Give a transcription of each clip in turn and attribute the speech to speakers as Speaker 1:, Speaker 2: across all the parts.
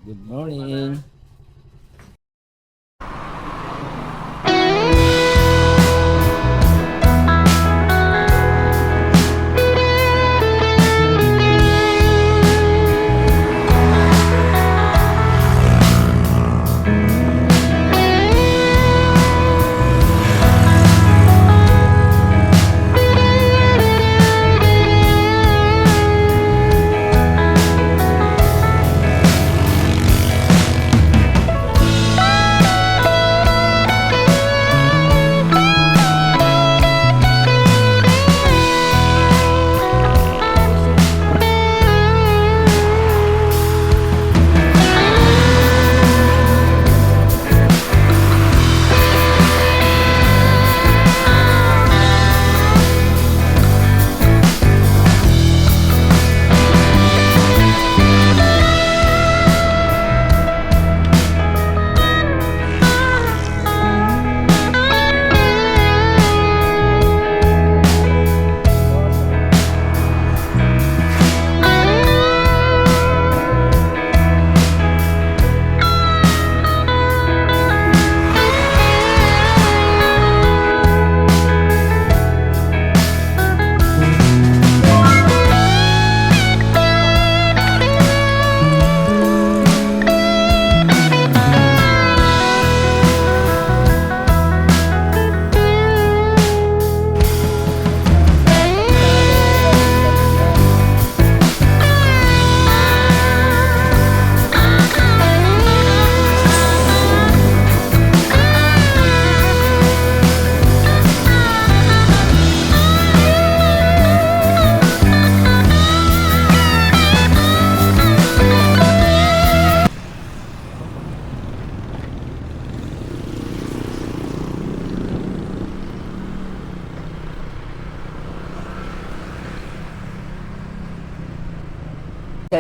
Speaker 1: Good morning.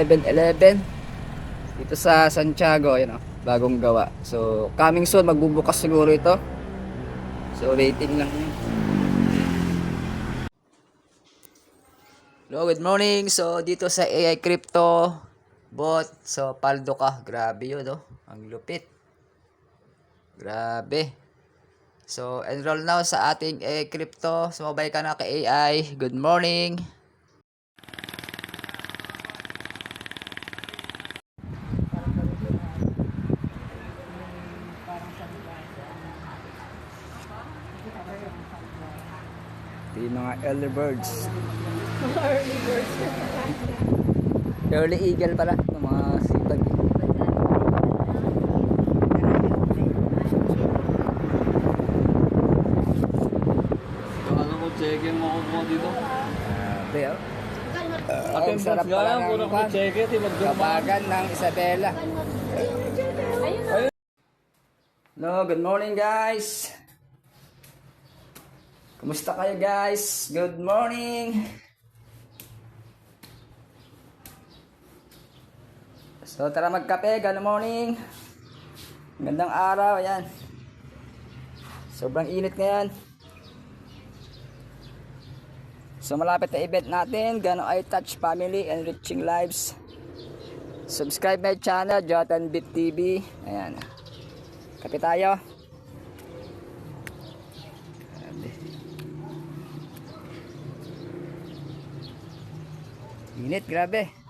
Speaker 1: Eleven dito sa Santiago, yun, bagong gawa. So coming soon, magbubukas siguro ito. So waiting lang yun. Hello, good morning. So dito sa AI Crypto Bot, so paldo ka. Grabe yun, ang lupit. Grabe. So enroll now sa ating AI Crypto. Sumabay ka na kay AI. Good morning. Yung mga early birds.
Speaker 2: Mga early birds.
Speaker 1: Early eagle pala. Yung mga sipag.
Speaker 3: Ano ko, check-in mo ako dito.
Speaker 1: Grabe,
Speaker 3: Ang
Speaker 1: sarap
Speaker 3: nga
Speaker 1: pala
Speaker 3: lang,
Speaker 1: ng
Speaker 3: puro ko check-in,
Speaker 1: kabagan ng Isabela. Hello, good morning guys. Kumusta kayo guys? Good morning. So tara magkape, good morning. Gandang araw, ayan. Sobrang init ngayon. So malapit na event natin, Gano I Touch Family Enriching Lives. Subscribe my channel, Jotan Beat TV. Ayan. Kape tayo. Init, grabe.